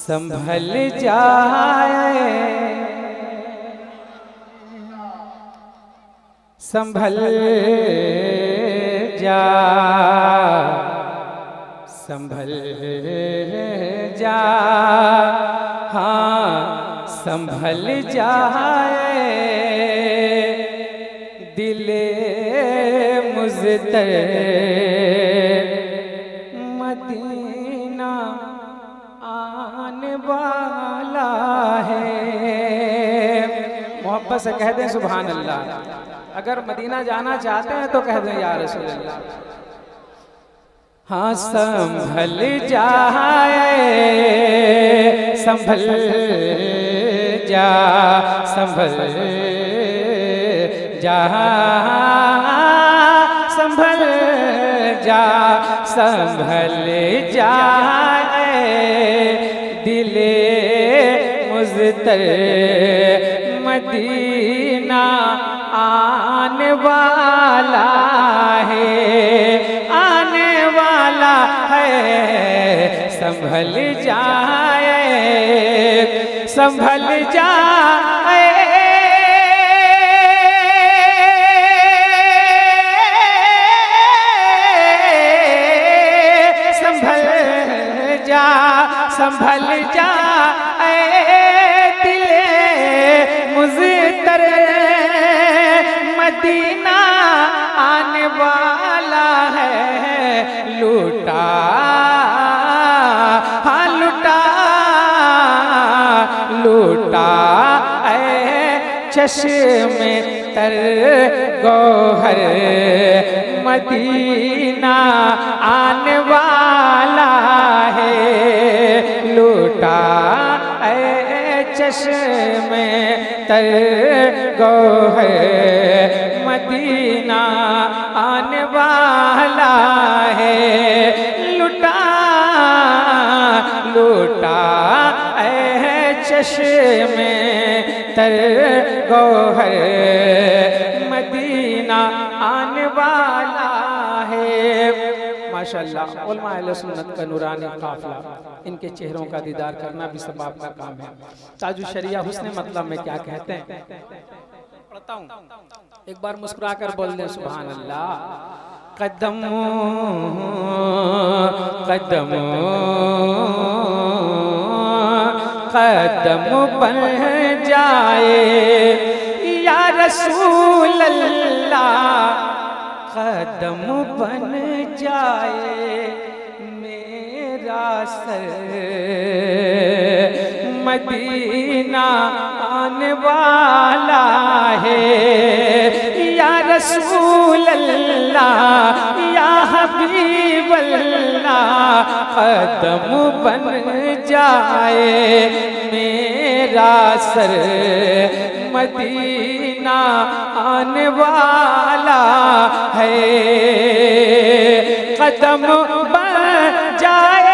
संभल जाए, संभल जा, संभल जा, हाँ संभल जाए दिले मुज़तर मदीना आने वाला है। मोहब्बत से कह दें सुभान अल्लाह। अगर मदीना जाना चाहते हैं तो कह दें या रसूल अल्लाह। हाँ संभल जाए, संभल जा, संभल जा, संभल जा, संभल जाए दिले मुज़तर मदीना आने वाला है, आने वाला है। संभल जाए, संभल जाए, संभल जा, संभल जा दिले मुज़तर मदीना आने वाला है। लूटा, हाँ लूटा, लूटा चश्मे तर गौहर मदीना आने वाला है। लूटा चश्मे तर गौहर मदीना आने वाला है। लुटा, लुटा चश्मे तर गौहर मदीना आने वाला है। माशाअल्लाह उलमा अहले सुन्नत का नूरानी काफिला, इनके चेहरों का दीदार करना भी सबाब का काम है। ताजुश शरिया हुस्न मतलब में क्या कहते हैं, पढ़ता हूँ, एक बार मुस्कुरा कर बोल दें सुभान अल्लाह। कदम कदम कदम बन जाए या रसूल अल्लाह, कदम बन जाए मेरा सर मदीना आने वाला है। या रसूल अल्लाह, या हबीब अल्लाह, कदम बन जाए मेरा सर मदीना आने वाला है। कदम बन जाए,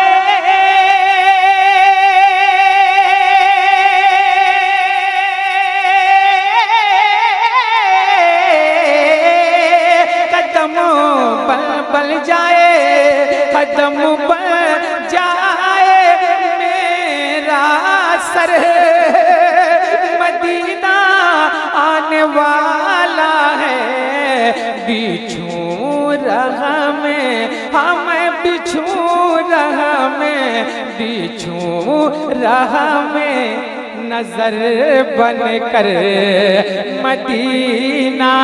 कदम बन जाए, कदम बन जाए मेरा सर मदीना आने वाला है। बिछू रहा में, हमें बिछू रहा में, बिछू रहा में नजर बन कर मदीना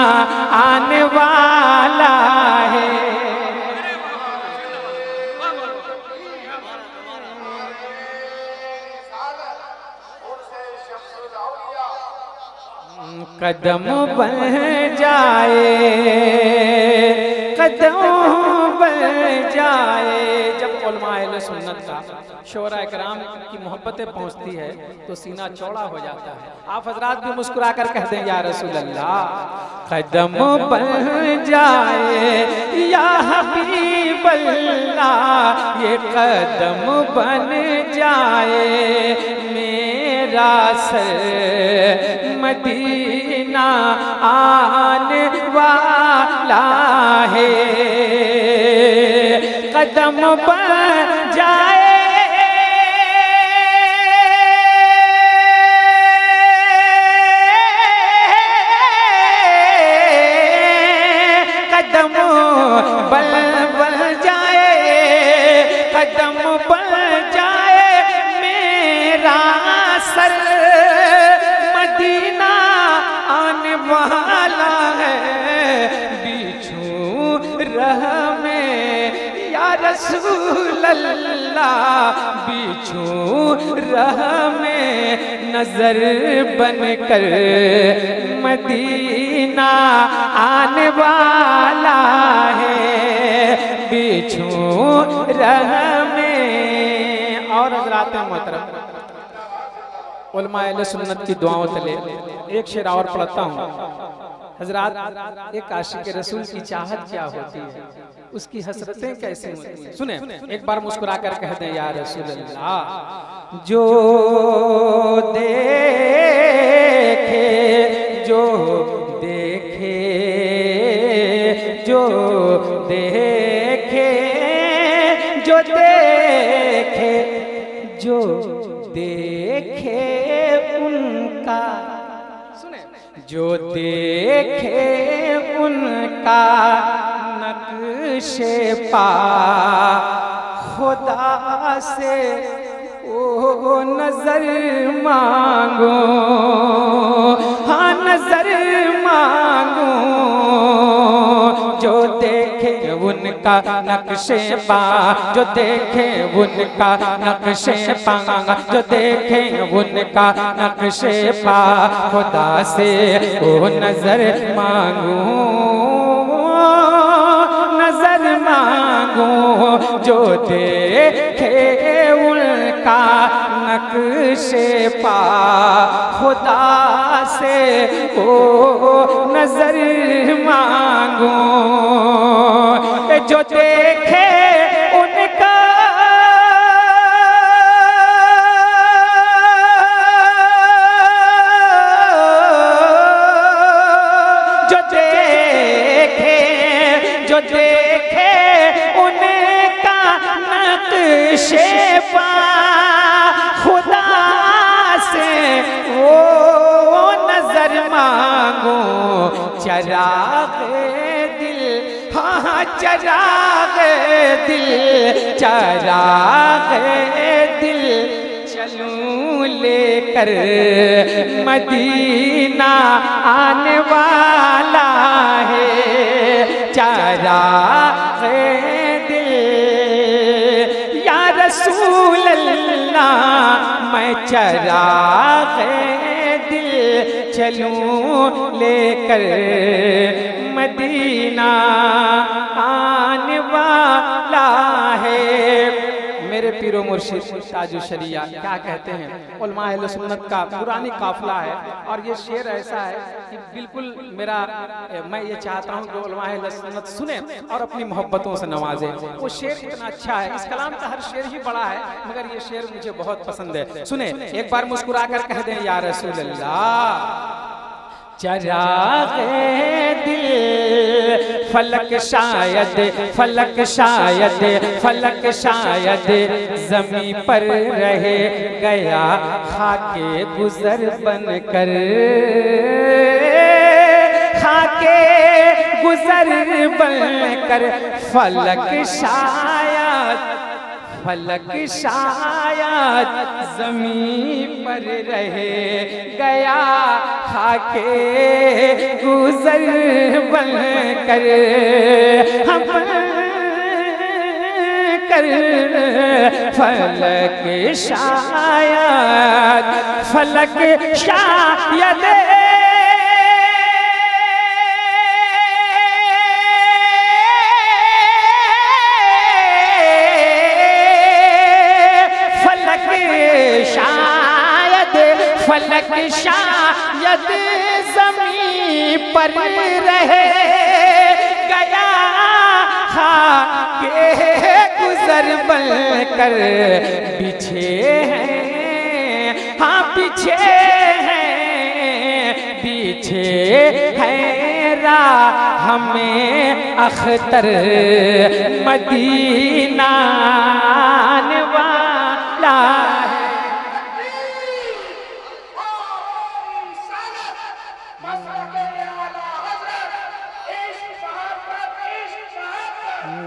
आने वाला है। कदम बन जाए, कदम बन जाए। जब उलमा अहले सुन्नत का शोरा इकराम की मोहब्बतें पहुंचती है तो सीना चौड़ा हो जाता है। आप हजरात भी मुस्कुरा कर कह दें या रसूल अल्लाह। कदम बन जाए या हबीब अल्लाह, ये कदम बन जाए मेरा सर मदीना आने वाला है। कदम बढ़ जाए कदम बढ़ जाए, कदम बढ़ जाए मेरा सर मदीना आने वाला है। बिछू रह में या रसूल अल्लाह, बिछू रह में नजर बनकर मदीना आने वाला है। बिछू रह में। और हज़रात मोहतरम उलमाए अहले सुन्नत की दुआओं तले एक शेर और पढ़ता हूँ। हजरात एक आशिक रसूल की चाहत क्या होती है, उसकी हसरतें कैसी होती हैं, सुने एक बार मुस्कुरा कर कह दें या रसूल अल्लाह। जो देखे जो देखे जो देखे जो देखे जो देखे उनका, सुने जो देखे उनका नक्शे पा खुदा से ओ नजर मांगो, हाँ नजर मांगो। जो देखे उनका नक्शे पा, जो देखे उनका नक्शे पा, जो देखे उनका नक्शे पा खुदा से ओ नजर मांगो, नजर मांगो। जो देखे उनका नक्शे पा खुदा से ओ नजर मांगो। जो देखे उनका जो देखे जो देखे उनका नक्शे पा खुदा से वो नजर मांगो। चराग़े दिल, हाँ चराग़े दिल, चराग़े दिल चलूं लेकर मदीना आने वाला है। चराग़े दिल या रसूल अल्लाह, मैं चराग़े दिल चलूं लेकर मदीना आने वाला है। मेरे पीरो मुर्शिद ताजु शरिया क्या कहते हैं, उलमा अहले सुन्नत का पुरानी काफिला है। और ये शेर ऐसा है कि बिल्कुल मेरा, मैं ये चाहता हूँ कि उलमा अहले सुन्नत सुने और अपनी मोहब्बतों से नवाजे। वो शेर इतना अच्छा है, इस कलाम का हर शेर ही बड़ा है, मगर ये शेर मुझे बहुत पसंद है। सुने एक बार मुस्कुरा कर कह दें या रसूल अल्लाह। चराग़े दिल फलक शायद, फलक शायद, फलक शायद ज़मीं पर रह गया खाके गुज़र बनकर, खाके गुज़र बनकर। फलक शायद, फलक शायद ज़मीं पर रह गया खाके गुज़र बनकर। हम कर फलक शायद, फलक शायद फलक शायद ज़मीं पर रह गया खाके गुज़र बनकर। बिछे हैं हाँ पीछे है राह हमें अख्तर मदीना आने वाला है।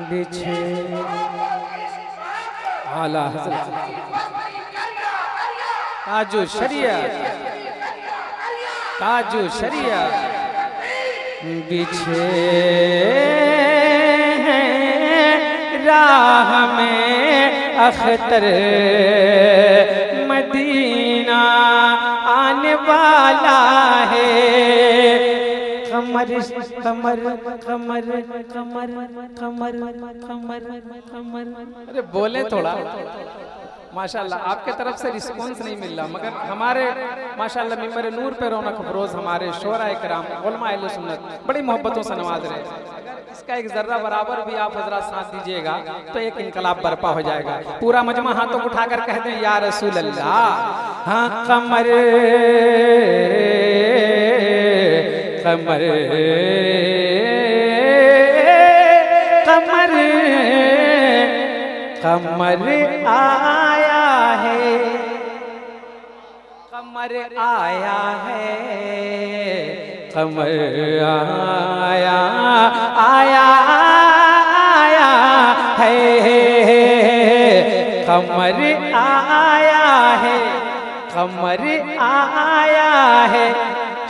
पीछे आला हज़रत ताजु शरिया ताजु शरिया बिछे राह में अख्तर मदीना आने वाला है। कमर कमर कमर कमर कमर कमर कमर। अरे बोले थोड़ा माशाल्लाह। आपके तरफ से रिस्पॉन्स नहीं मिल रहा, मगर हमारे माशाल्लाह मिंबर नूर पे रौनक अफरोज हमारे शोरा इकराम उलमा अहले सुन्नत बड़ी मोहब्बतों से नवाज रहे हैं। इसका एक जर्रा बराबर भी आप हजरात साथ दीजिएगा तो एक इनकलाब बर्पा हो जाएगा। पूरा मजमा हाथों को उठाकर कह दें या रसूल अल्लाह। हाँ कमर कमर कमर कमर आया है कमर आया है कमर आया आया आया है कमर आया है कमर आया है।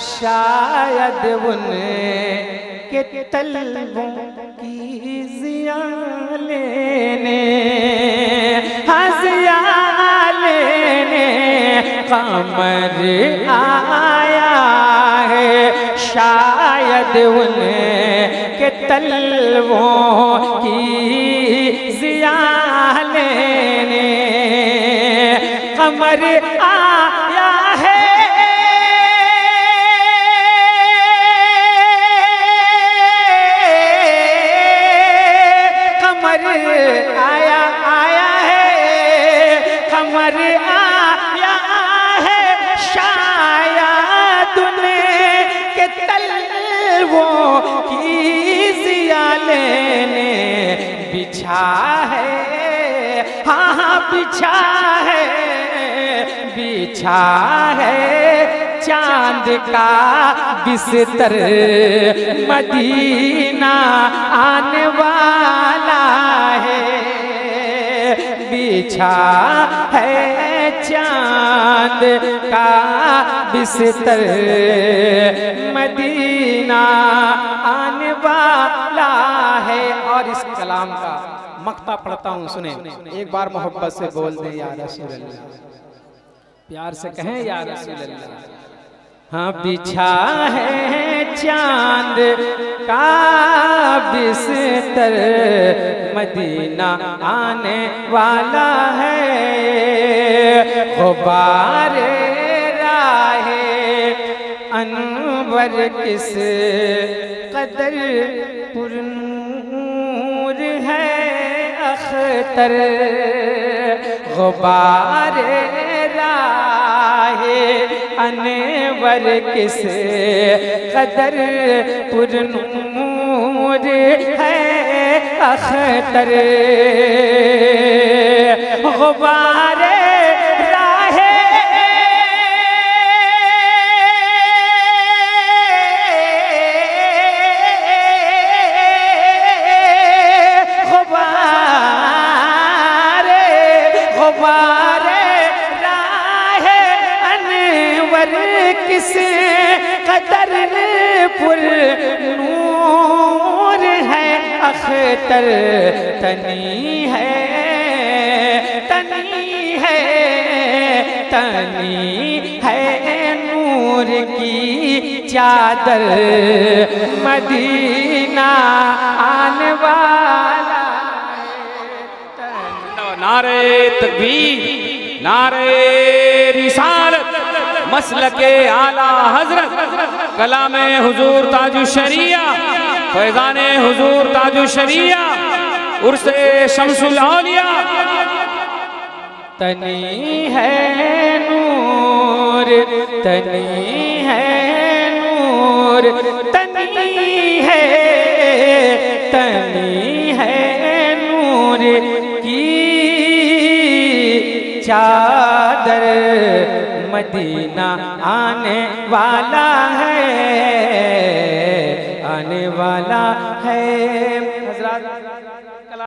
शायद उनके तलबों की ज़िया लेने हज़िया लेने कमर आया है। शायद उनके तलबों की ज़िया लेने कमर आया है। कमर आया आया है कमर आया है। शायद उनके तलबों की ज़िया लेने बिछा है। हाँ हाँ बिछा है बिछा है चांद का बिस्तर मदीना आने वाला है। बिछा है चांद का बिस्तर मदीना आने वाला है। और इस कलाम का मक्ता पढ़ता हूँ, सुने। एक बार मोहब्बत से बोल दें या रसूल अल्लाह, प्यार से कहें या रसूल अल्लाह। हाँ बिछा है चांद का बिस्तर मदीना आने वाला है। गुबारे राहे अनवर किस कदर पुरनूर है अख्तर। गुबारे राहे अनवर किस कदर पुरनूर है अख्तर। गुबारे राहे गुबारे गुबारे राहे अनवर किस कदर पुरनूर है अख्तर। तनी है तनी है तनी है नूर की चादर मदीना आने वाला है। नारे तकबीर, नारे रिसालत, मसलके आला हजरत, कलामे हुजूर ताजु शरिया, फैजाने हुजूर ताजु शरिया, उर्से शमसुल औलिया। तनी है नूर, तनी है नूर, तनी है नूर की चादर, मदीना आने वाला है, आने वाला है। हज़रात